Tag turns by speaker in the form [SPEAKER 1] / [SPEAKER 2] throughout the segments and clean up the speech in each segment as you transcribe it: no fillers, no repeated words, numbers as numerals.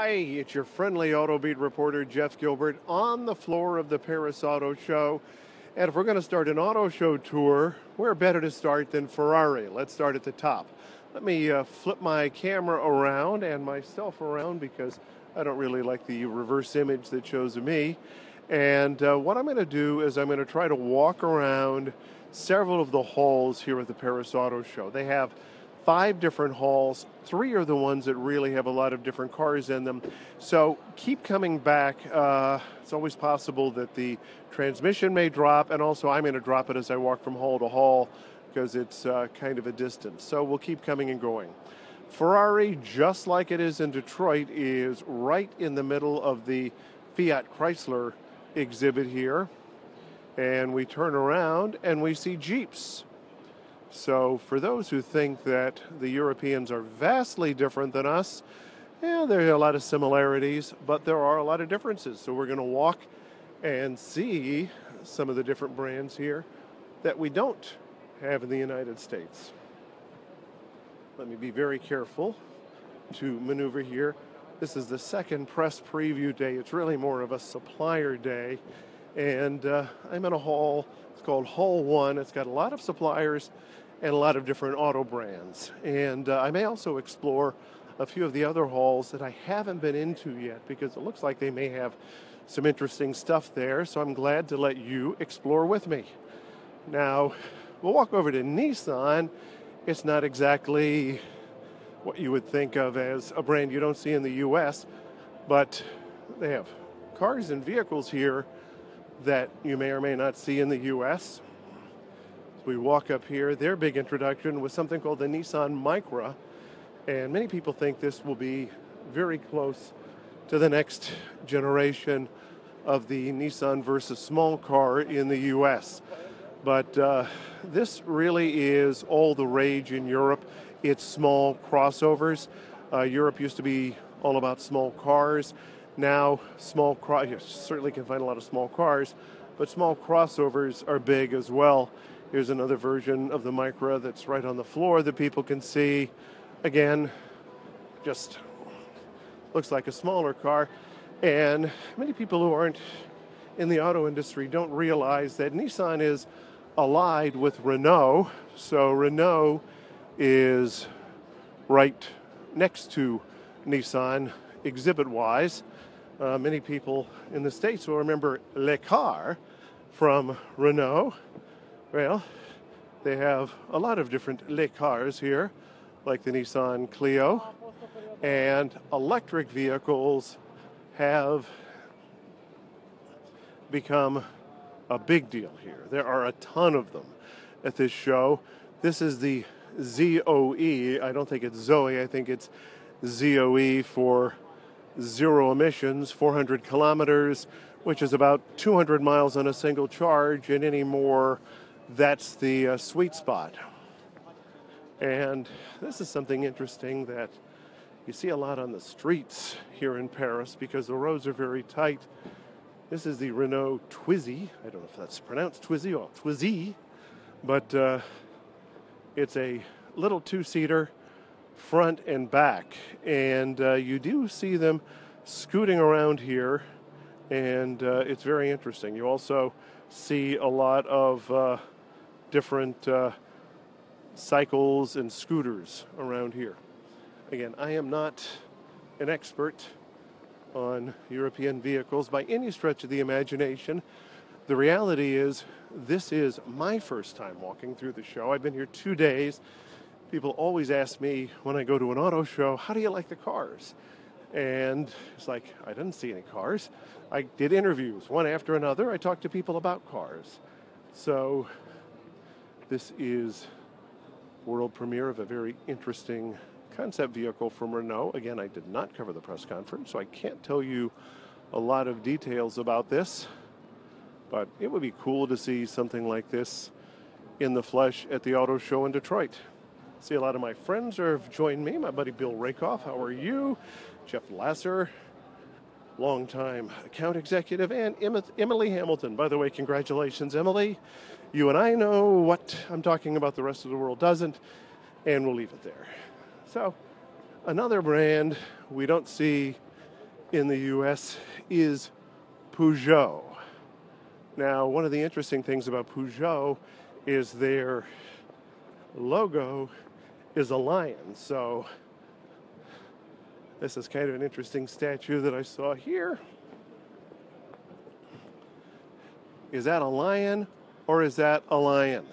[SPEAKER 1] Hi, it's your friendly Auto Beat reporter, Jeff Gilbert, on the floor of the Paris Auto Show. And if we're going to start an auto show tour, where better to start than Ferrari? Let's start at the top. Let me flip my camera around and myself around because I don't really like the reverse image that shows me. And what I'm going to do is I'm going to try to walk around several of the halls here at the Paris Auto Show. They have 5 different halls. 3 are the ones that really have a lot of different cars in them. So keep coming back. It's always possible that the transmission may drop, and also I'm going to drop it as I walk from hall to hall because it's kind of a distance. So we'll keep coming and going. Ferrari, just like it is in Detroit, is right in the middle of the Fiat Chrysler exhibit here. And we turn around and we see Jeeps. So for those who think that the Europeans are vastly different than us, yeah, there are a lot of similarities, but there are a lot of differences. So we're going to walk and see some of the different brands here that we don't have in the United States. Let me be very careful to maneuver here. This is the second press preview day. It's really more of a supplier day. And I'm in a hall. It's called Hall 1. It's got a lot of suppliers and a lot of different auto brands. And I may also explore a few of the other halls that I haven't been into yet because it looks like they may have some interesting stuff there. So I'm glad to let you explore with me. Now, we'll walk over to Nissan. It's not exactly what you would think of as a brand you don't see in the U.S., but they have cars and vehicles here that you may or may not see in the U.S. As we walk up here, their big introduction was something called the Nissan Micra, and many people think this will be very close to the next generation of the Nissan Versa small car in the U.S. But this really is all the rage in Europe. It's small crossovers. Europe used to be all about small cars. Now, you certainly can find a lot of small cars, but small crossovers are big as well. Here's another version of the Micra that's right on the floor that people can see. Again, just looks like a smaller car. And many people who aren't in the auto industry don't realize that Nissan is allied with Renault. So Renault is right next to Nissan exhibit-wise. Many people in the States will remember Le Car from Renault. Well, they have a lot of different Le Cars here, like the Nissan Clio. And electric vehicles have become a big deal here. There are a ton of them at this show. This is the ZOE. I don't think it's Zoe. I think it's ZOE for zero emissions, 400 kilometers, which is about 200 miles on a single charge, and any more, that's the sweet spot. And this is something interesting that you see a lot on the streets here in Paris because the roads are very tight. This is the Renault Twizy. I don't know if that's pronounced Twizy or Twizy, but it's a little 2-seater, front and back. And you do see them scooting around here, and it's very interesting. You also see a lot of different cycles and scooters around here. Again, I am not an expert on European vehicles by any stretch of the imagination. The reality is, this is my first time walking through the show. I've been here 2 days. People always ask me when I go to an auto show, how do you like the cars? And it's like, I didn't see any cars. I did interviews, one after another. I talked to people about cars. So this is world premiere of a very interesting concept vehicle from Renault. Again, I did not cover the press conference, so I can't tell you a lot of details about this. But it would be cool to see something like this in the flesh at the auto show in Detroit. See, a lot of my friends have joined me. My buddy Bill Rakoff, how are you? Jeff Lasser, longtime account executive, and Emily Hamilton. By the way, congratulations, Emily. You and I know what I'm talking about, the rest of the world doesn't, and we'll leave it there. So, another brand we don't see in the U.S. is Peugeot. Now, one of the interesting things about Peugeot is their logo is a lion. So this is kind of an interesting statue that I saw here. Is that a lion or is that a lion?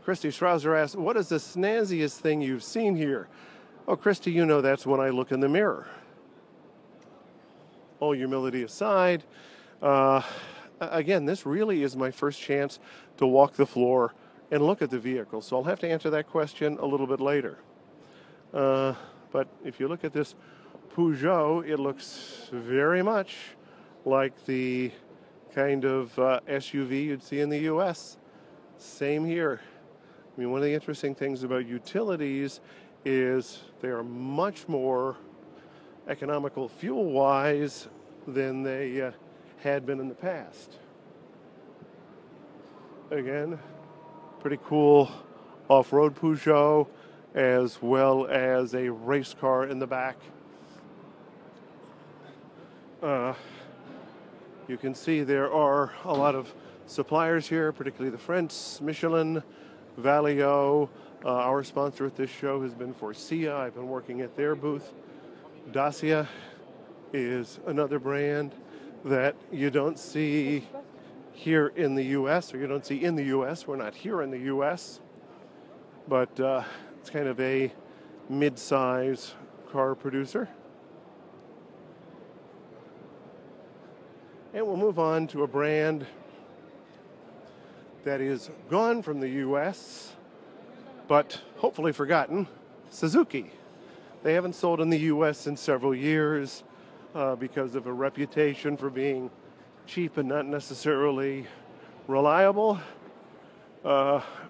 [SPEAKER 1] Christy Strouser asked, what is the snazziest thing you've seen here? Oh, Christy, you know that's when I look in the mirror. All humility aside, again, this really is my first chance to walk the floor and look at the vehicle, so I'll have to answer that question a little bit later. But if you look at this Peugeot, it looks very much like the kind of SUV you'd see in the U.S. Same here. I mean, one of the interesting things about utilities is they are much more economical fuel-wise than they had been in the past. Again, pretty cool off-road Peugeot, as well as a race car in the back. You can see there are a lot of suppliers here, particularly the French, Michelin, Valeo. Our sponsor at this show has been Forcia. I've been working at their booth. Dacia is another brand that you don't see here in the U.S., or you don't see in the U.S. We're not here in the U.S., but it's kind of a mid-size car producer. And we'll move on to a brand that is gone from the U.S., but hopefully forgotten, Suzuki. They haven't sold in the U.S. in several years because of a reputation for being cheap and not necessarily reliable.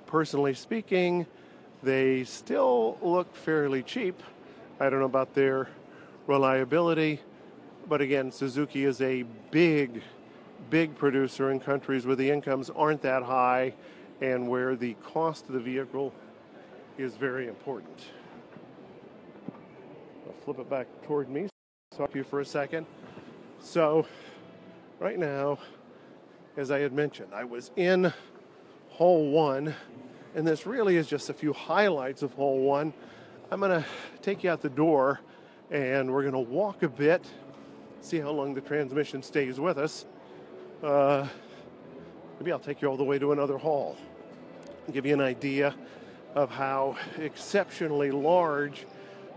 [SPEAKER 1] Personally speaking, they still look fairly cheap. I don't know about their reliability, but again, Suzuki is a big producer in countries where the incomes aren't that high and where the cost of the vehicle is very important. I'll flip it back toward me, talk to you for a second. So, right now, as I had mentioned, I was in Hall 1, and this really is just a few highlights of Hall 1. I'm going to take you out the door, and we're going to walk a bit, see how long the transmission stays with us. Maybe I'll take you all the way to another hall and give you an idea of how exceptionally large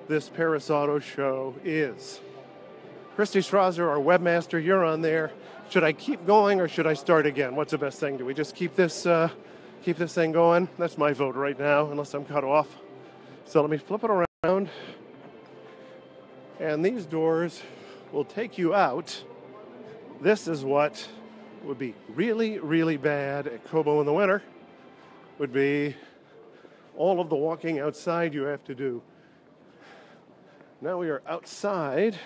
[SPEAKER 1] this Paris Auto Show is. Christy Strouser, our webmaster, you're on there. Should I keep going or should I start again? What's the best thing? Do we just keep this thing going? That's my vote right now, unless I'm cut off. So let me flip it around. And these doors will take you out. This is what would be really, really bad at Kobo in the winter, would be all of the walking outside you have to do. Now we are outside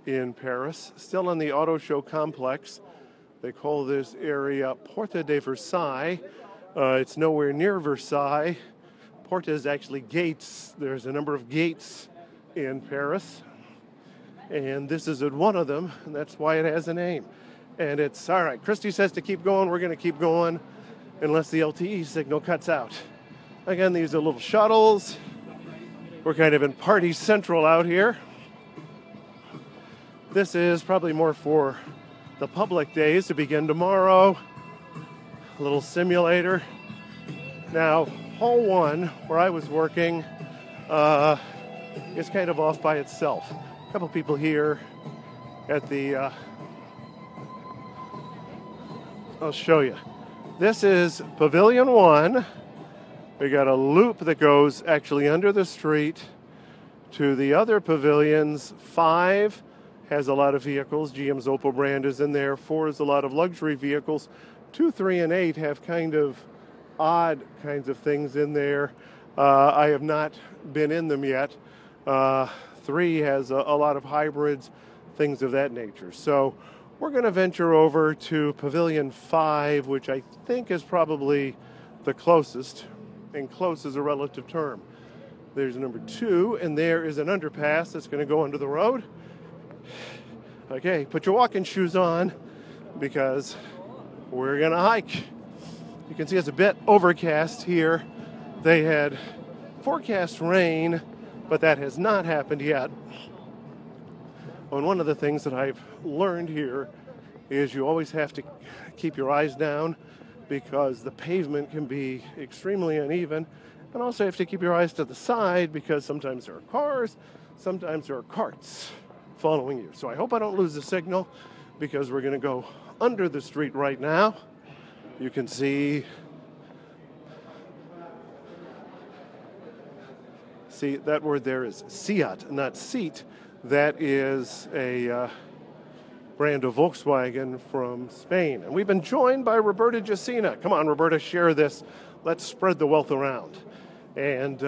[SPEAKER 1] in Paris, still in the auto show complex. They call this area Porte de Versailles. It's nowhere near Versailles. Porte is actually gates. There's a number of gates in Paris, and this is at one of them, and that's why it has a name. And it's, all right, Christy says to keep going. We're going to keep going unless the LTE signal cuts out. Again, these are little shuttles. We're kind of in party central out here. This is probably more for the public days to begin tomorrow. A little simulator. Now, Hall 1, where I was working, is kind of off by itself. A couple people here at the... I'll show you. This is Pavilion 1. We got a loop that goes actually under the street to the other pavilions. 5 has a lot of vehicles. GM's Opel brand is in there. 4 is a lot of luxury vehicles. 2, 3, and 8 have kind of odd kinds of things in there. I have not been in them yet. 3 has a lot of hybrids, things of that nature. So we're going to venture over to Pavilion 5, which I think is probably the closest, and close is a relative term. There's number 2, and there is an underpass that's going to go under the road. Okay, put your walking shoes on because we're gonna hike. You can see it's a bit overcast here. They had forecast rain, but that has not happened yet. And one of the things that I've learned here is you always have to keep your eyes down because the pavement can be extremely uneven. And also you have to keep your eyes to the side because sometimes there are cars, sometimes there are carts following you. So I hope I don't lose the signal because we're going to go under the street right now. You can see that word there is Seat, not seat. That is a brand of Volkswagen from Spain. And we've been joined by Roberta Jacina. Come on, Roberta, share this. Let's spread the wealth around. And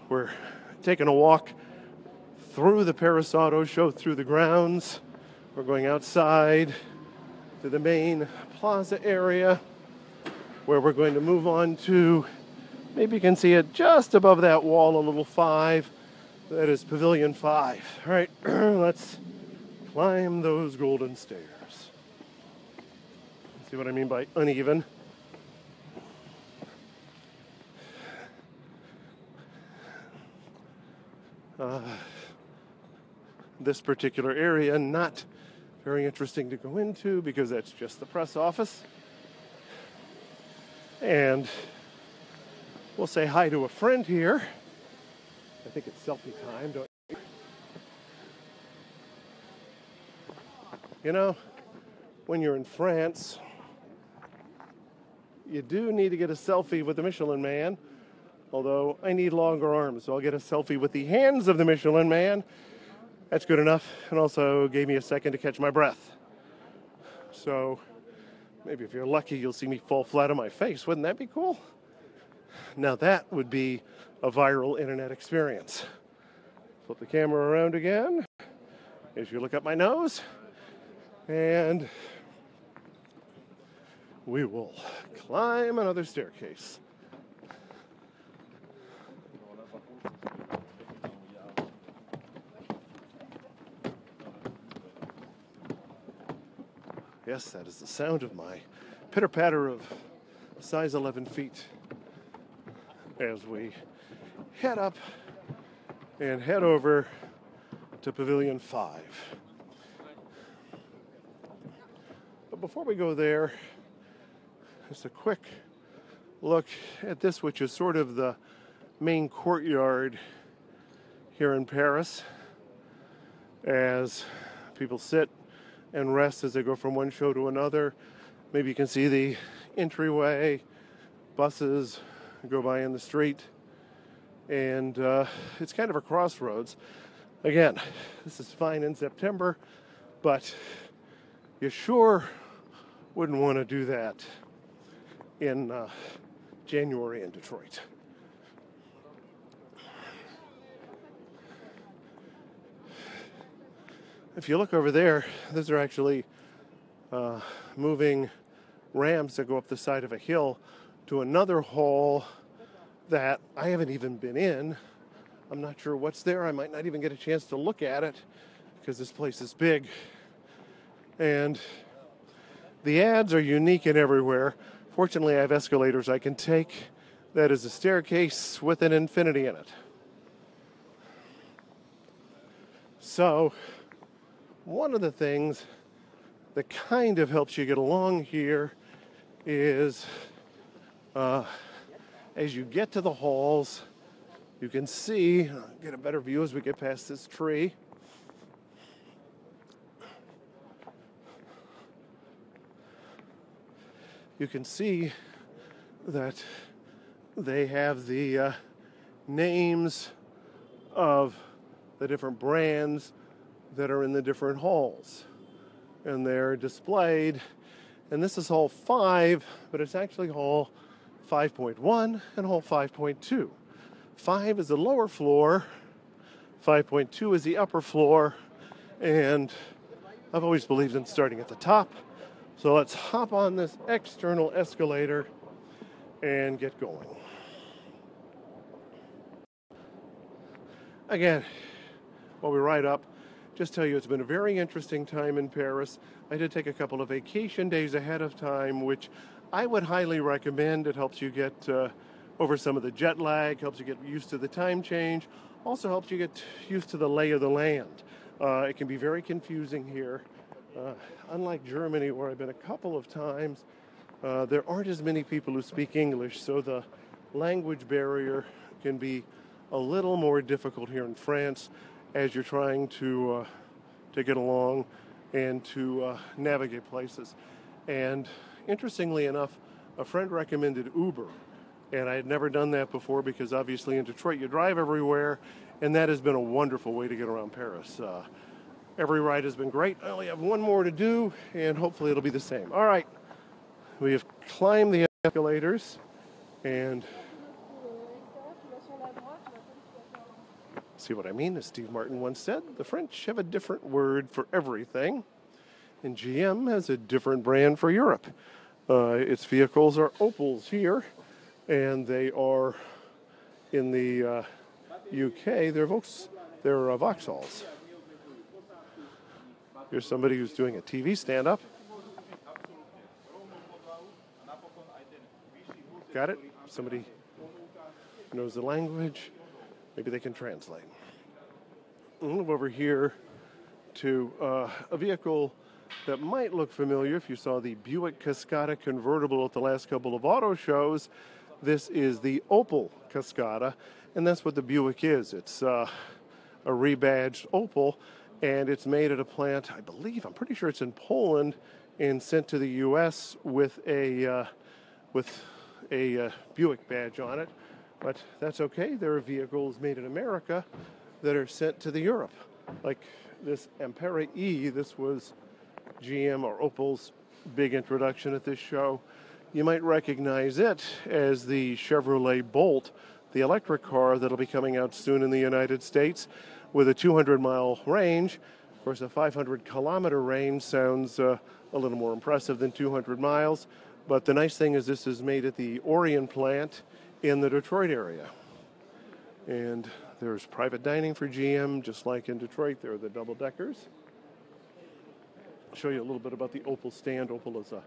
[SPEAKER 1] we're taking a walk through the Paris Auto Show, through the grounds. We're going outside to the main plaza area where we're going to move on to, maybe you can see it just above that wall, a little 5. That is Pavilion 5. All right, let's climb those golden stairs. See what I mean by uneven? This particular area, not very interesting to go into because that's just the press office. And we'll say hi to a friend here. I think it's selfie time, don't you? You know, when you're in France, you do need to get a selfie with the Michelin Man, although I need longer arms, so I'll get a selfie with the hands of the Michelin Man. That's good enough, and also gave me a second to catch my breath. So maybe if you're lucky, you'll see me fall flat on my face. Wouldn't that be cool? Now that would be a viral internet experience. Flip the camera around again as you look up my nose, and we will climb another staircase. Yes, that is the sound of my pitter-patter of size 11 feet as we head up and head over to Pavilion 5. But before we go there, just a quick look at this, which is sort of the main courtyard here in Paris, as people sit and rest as they go from one show to another. Maybe you can see the entryway, buses go by in the street, and it's kind of a crossroads. Again, this is fine in September, but you sure wouldn't want to do that in January in Detroit. If you look over there, those are actually moving ramps that go up the side of a hill to another hall that I haven't even been in. I'm not sure what's there. I might not even get a chance to look at it because this place is big. And the ads are unique and everywhere. Fortunately, I have escalators I can take. That is a staircase with an infinity in it. So, one of the things that kind of helps you get along here is as you get to the halls, you can see, get a better view as we get past this tree. You can see that they have the names of the different brands that are in the different halls, and they're displayed. And this is hall 5, but it's actually hall 5.1 and hall 5.2. 5 is the lower floor, 5.2 is the upper floor, and I've always believed in starting at the top. So let's hop on this external escalator and get going. Again, while we ride up, just tell you it's been a very interesting time in Paris. I did take a couple of vacation days ahead of time, which I would highly recommend. It helps you get over some of the jet lag, helps you get used to the time change, also helps you get used to the lay of the land. It can be very confusing here. Unlike Germany, where I've been a couple of times, there aren't as many people who speak English, so the language barrier can be a little more difficult here in France as you're trying to get along and to navigate places. And interestingly enough, a friend recommended Uber, and I had never done that before because obviously in Detroit you drive everywhere, and that has been a wonderful way to get around Paris. Every ride has been great. I only have one more to do, and hopefully it'll be the same. All right, we have climbed the escalators, and see what I mean? As Steve Martin once said, the French have a different word for everything, and GM has a different brand for Europe. Its vehicles are Opels here, and they are in the UK. They're Vauxhalls. Here's somebody who's doing a TV stand-up. Got it? Somebody knows the language. Maybe they can translate. We'll move over here to a vehicle that might look familiar if you saw the Buick Cascada convertible at the last couple of auto shows. This is the Opel Cascada, and that's what the Buick is. It's a rebadged Opel, and it's made at a plant, I'm pretty sure it's in Poland, and sent to the U.S. with a Buick badge on it. But that's okay. There are vehicles made in America that are sent to the Europe. Like this Ampere E, this was GM or Opel's big introduction at this show. You might recognize it as the Chevrolet Bolt, the electric car that'll be coming out soon in the United States with a 200-mile range. Of course, a 500-kilometer range sounds a little more impressive than 200 miles. But the nice thing is this is made at the Orion plant in the Detroit area. And there's private dining for GM, just like in Detroit. There are the double-deckers. I'll show you a little bit about the Opel stand. Opel is a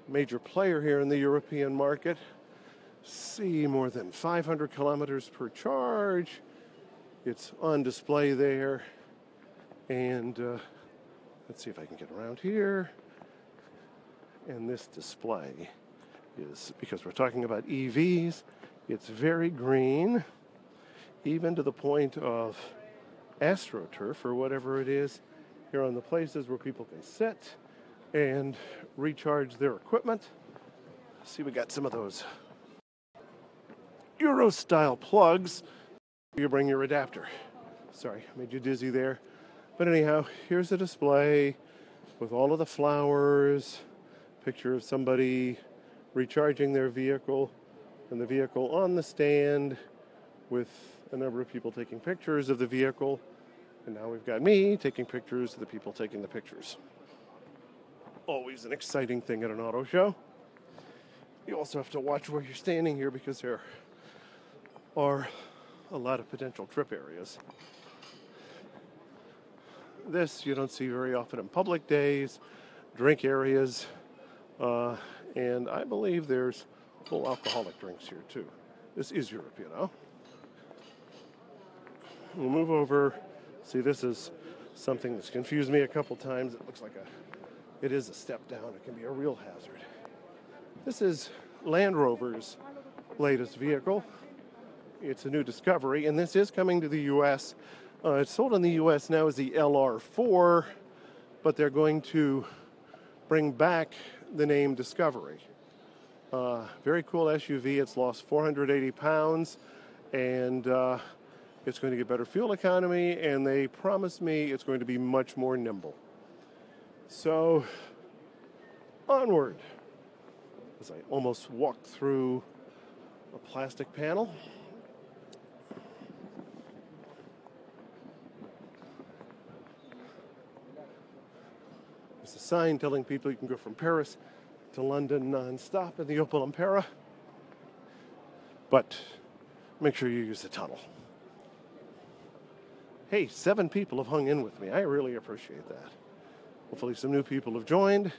[SPEAKER 1] major player here in the European market. See, more than 500 kilometers per charge. It's on display there. And let's see if I can get around here. And this display is, because we're talking about EVs, it's very green, even to the point of AstroTurf or whatever it is, here on the places where people can sit and recharge their equipment. See, we got some of those Euro-style plugs. You bring your adapter. Sorry, made you dizzy there. But anyhow, here's a display with all of the flowers, picture of somebody recharging their vehicle, and the vehicle on the stand with a number of people taking pictures of the vehicle. And now we've got me taking pictures of the people taking the pictures. Always an exciting thing at an auto show. You also have to watch where you're standing here because there are a lot of potential trip areas. This you don't see very often in public days, drink areas, and I believe there's full alcoholic drinks here too. This is Europe, you know. We'll move over. See, this is something that's confused me a couple times. It looks like it is a step down. It can be a real hazard. This is Land Rover's latest vehicle. It's a new discovery, and this is coming to the U.S. It's sold in the U.S. now as the LR4, but they're going to bring back the name Discovery. Very cool SUV. It's lost 480 pounds, and it's going to get better fuel economy, and they promise me it's going to be much more nimble. So, onward. As I almost walked through a plastic panel. There's a sign telling people you can go from Paris to London non-stop in the Opel Ampera. But make sure you use the tunnel. Hey, 7 people have hung in with me. I really appreciate that. Hopefully some new people have joined.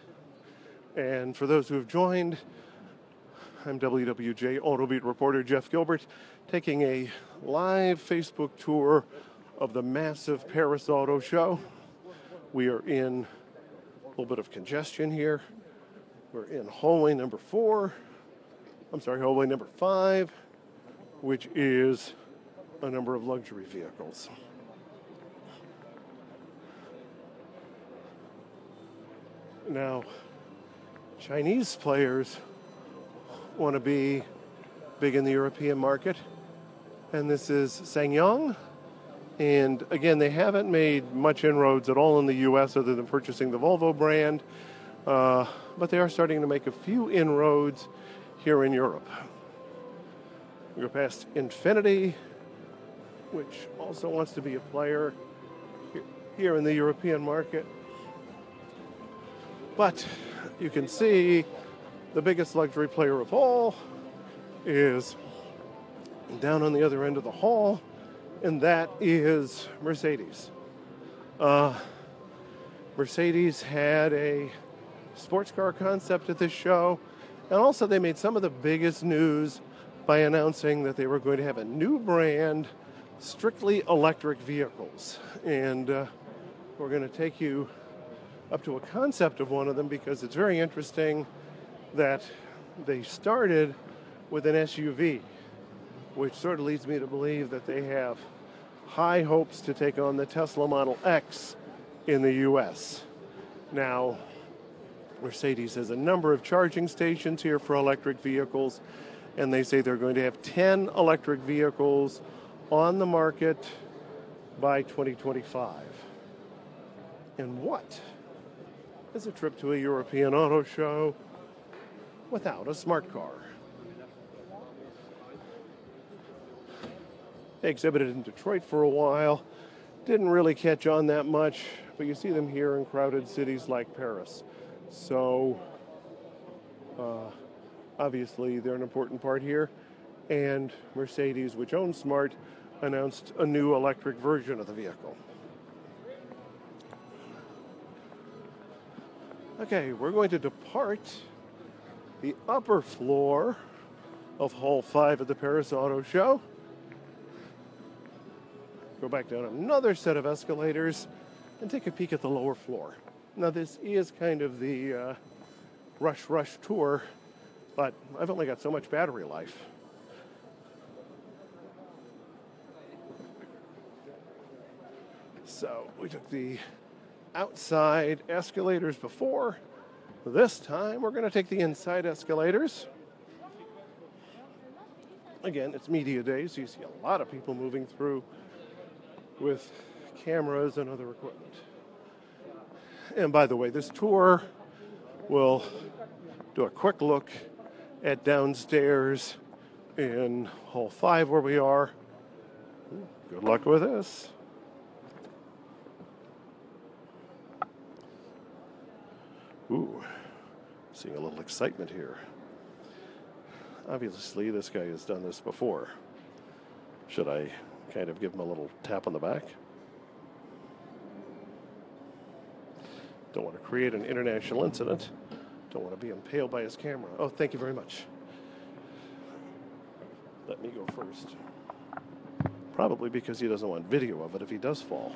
[SPEAKER 1] And for those who have joined, I'm WWJ Auto Beat reporter Jeff Gilbert, taking a live Facebook tour of the massive Paris Auto Show. We are in a little bit of congestion here. We're in hallway number 5, which is a number of luxury vehicles. Now, Chinese players want to be big in the European market, and this is SsangYong. And again, they haven't made much inroads at all in the U.S. other than purchasing the Volvo brand, but they are starting to make a few inroads here in Europe. We go past Infiniti, which also wants to be a player here in the European market. But you can see the biggest luxury player of all is down on the other end of the hall, and that is Mercedes. Mercedes had a sports car concept at this show, and also they made some of the biggest news by announcing that they were going to have a new brand, strictly electric vehicles. And we're going to take you up to a concept of one of them because it's very interesting that they started with an SUV, which sort of leads me to believe that they have high hopes to take on the Tesla Model X in the U.S. Now, Mercedes has a number of charging stations here for electric vehicles, and they say they're going to have 10 electric vehicles on the market by 2025. And what is a trip to a European auto show without a smart car? They exhibited in Detroit for a while, didn't really catch on that much, but you see them here in crowded cities like Paris. So, obviously, they're an important part here. And Mercedes, which owns Smart, announced a new electric version of the vehicle. Okay, we're going to depart the upper floor of Hall 5 at the Paris Auto Show. Go back down another set of escalators and take a peek at the lower floor. Now, this is kind of the rush tour, but I've only got so much battery life. So we took the outside escalators before. This time we're going to take the inside escalators. Again, it's media day, so you see a lot of people moving through with cameras and other equipment. And by the way, this tour will do a quick look at downstairs in Hall 5 where we are. Good luck with this. Ooh, seeing a little excitement here. Obviously, this guy has done this before. Should I kind of give him a little tap on the back? Don't want to create an international incident. Don't want to be impaled by his camera. Oh, thank you very much. Let me go first. Probably because he doesn't want video of it if he does fall.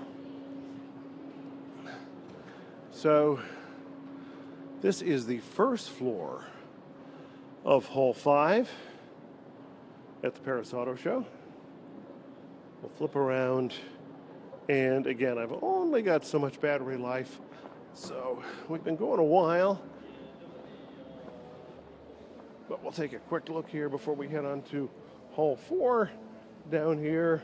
[SPEAKER 1] So, this is the first floor of Hall 5 at the Paris Auto Show. We'll flip around, and again, I've only got so much battery life, so we've been going a while, but we'll take a quick look here before we head on to Hall 4. Down here,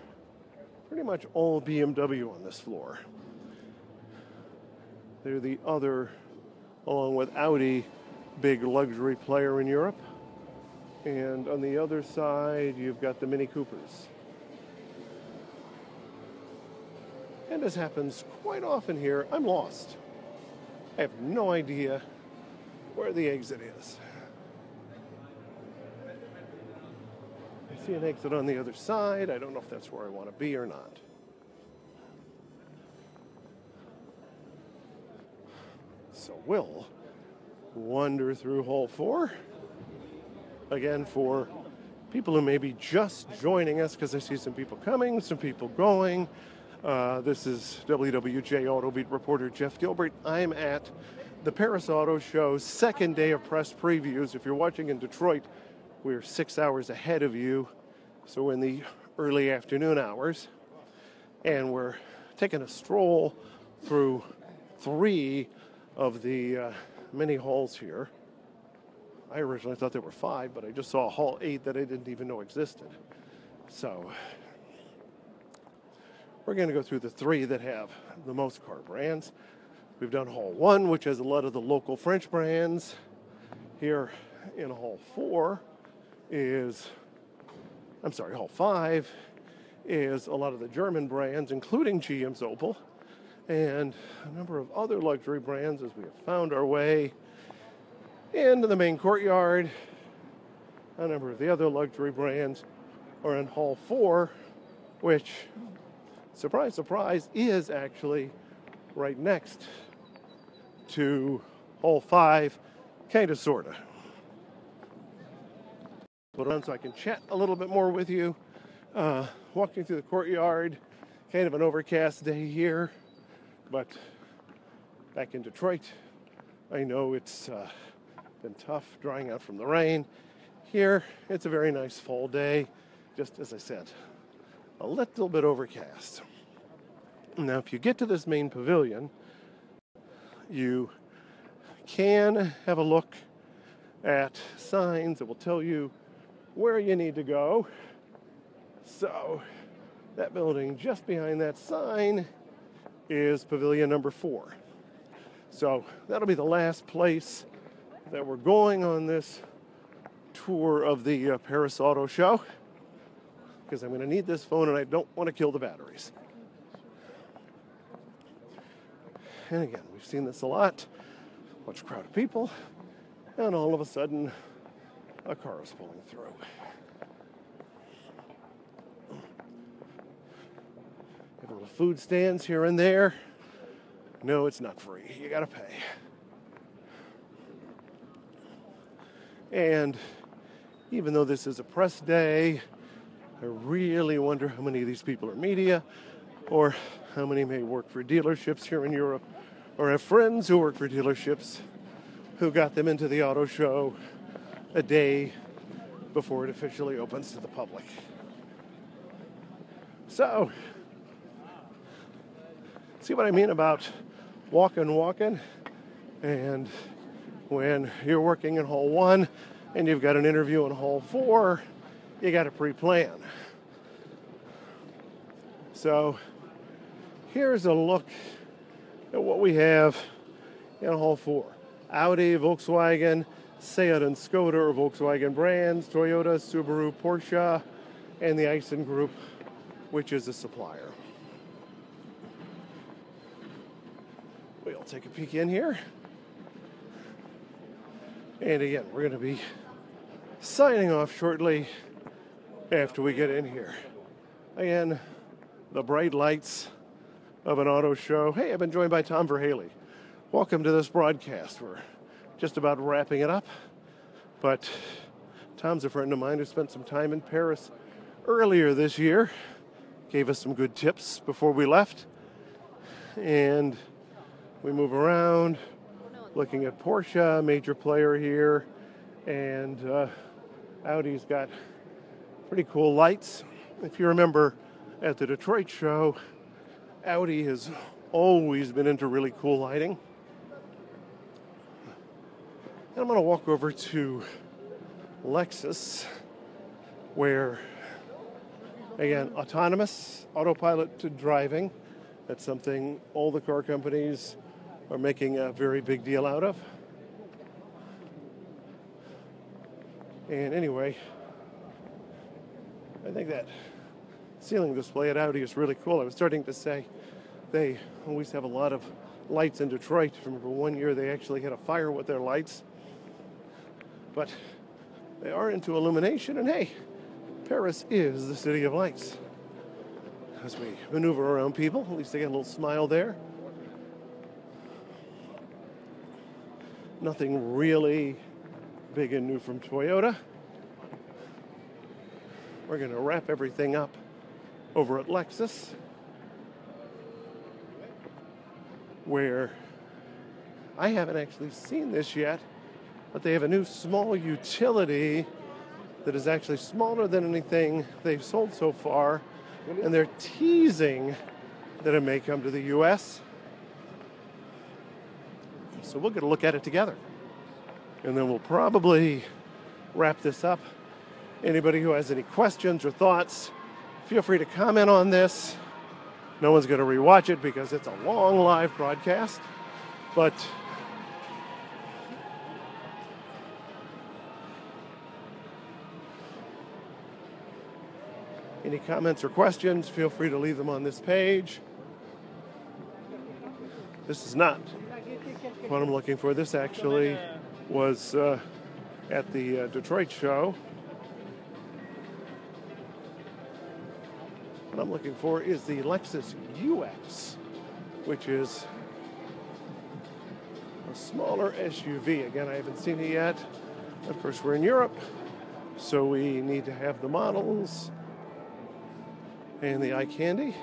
[SPEAKER 1] pretty much all BMW on this floor. They're the other, along with Audi, big luxury player in Europe. And on the other side, you've got the Mini Coopers. And as happens quite often here, I'm lost. I have no idea where the exit is. I see an exit on the other side. I don't know if that's where I want to be or not. So we'll wander through Hall 4. Again, for people who may be just joining us, because I see some people coming, some people going. This is WWJ Auto Beat reporter Jeff Gilbert. I'm at the Paris Auto Show's second day of press previews. If you're watching in Detroit, we're 6 hours ahead of you. So we're in the early afternoon hours. And we're taking a stroll through 3 of the many halls here. I originally thought there were 5, but I just saw Hall 8 that I didn't even know existed. So we're going to go through the 3 that have the most car brands. We've done Hall 1, which has a lot of the local French brands. Here in Hall 4 Hall 5 is a lot of the German brands, including GM's Opel, and a number of other luxury brands as we have found our way into the main courtyard. A number of the other luxury brands are in Hall 4, which, surprise, surprise, is actually right next to Hall 5, kind of, sort of. Put on so I can chat a little bit more with you. Walking through the courtyard, kind of an overcast day here, but back in Detroit, I know it's been tough drying out from the rain. Here, it's a very nice fall day, just as I said, a little bit overcast. Now, if you get to this main pavilion, you can have a look at signs that will tell you where you need to go. So that building just behind that sign is Pavilion number 4. So that'll be the last place that we're going on this tour of the Paris Auto Show, because I'm going to need this phone and I don't want to kill the batteries. And again, we've seen this a lot. Watch a crowd of people, and all of a sudden, a car is pulling through. Have little food stands here and there. No, it's not free. You gotta pay. And even though this is a press day, I really wonder how many of these people are media, or how many may work for dealerships here in Europe, or have friends who work for dealerships who got them into the auto show a day before it officially opens to the public. So, see what I mean about walking, and when you're working in Hall 1 and you've got an interview in Hall 4, you got to pre-plan. So here's a look at what we have in Hall 4. Audi, Volkswagen, Seat and Skoda are Volkswagen brands, Toyota, Subaru, Porsche, and the Eisen Group, which is a supplier. We'll take a peek in here. And again, we're going to be signing off shortly after we get in here. Again, the bright lights of an auto show. Hey, I've been joined by Tom Verhaley. Welcome to this broadcast. We're just about wrapping it up, but Tom's a friend of mine who spent some time in Paris earlier this year, gave us some good tips before we left, and we move around looking at Porsche, major player here, and Audi's got pretty cool lights. If you remember at the Detroit show, Audi has always been into really cool lighting. And I'm going to walk over to Lexus, where, again, autonomous, autopilot to driving. That's something all the car companies are making a very big deal out of. And anyway, I think that ceiling display at Audi is really cool. I was starting to say they always have a lot of lights in Detroit. I remember one year they actually had a fire with their lights. But they are into illumination, and hey, Paris is the city of lights. As we maneuver around people, at least they get a little smile there. Nothing really big and new from Toyota. We're going to wrap everything up over at Lexus, where I haven't actually seen this yet, but they have a new small utility that is actually smaller than anything they've sold so far, and they're teasing that it may come to the U.S. So we'll get a look at it together, and then we'll probably wrap this up. Anybody who has any questions or thoughts, feel free to comment on this. No one's going to rewatch it because it's a long live broadcast, but any comments or questions, feel free to leave them on this page. This is not what I'm looking for. This actually was at the Detroit show. What I'm looking for is the Lexus UX, which is a smaller SUV. Again, I haven't seen it yet. Of course, we're in Europe, so we need to have the models and the eye candy.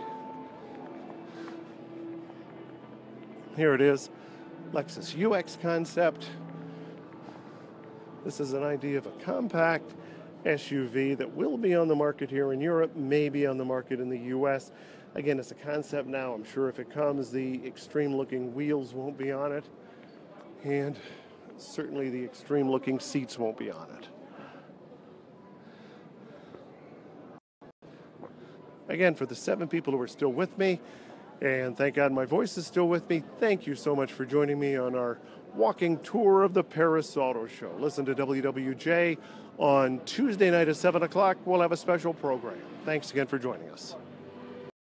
[SPEAKER 1] Here it is, Lexus UX concept. This is an idea of a compact SUV that will be on the market here in Europe, may be on the market in the US. Again, it's a concept now. I'm sure if it comes, the extreme looking wheels won't be on it, and certainly the extreme looking seats won't be on it. Again, for the 7 people who are still with me, and thank God my voice is still with me, thank you so much for joining me on our walking tour of the Paris Auto Show. Listen to WWJ on Tuesday night at 7 o'clock. We'll have a special program. Thanks again for joining us.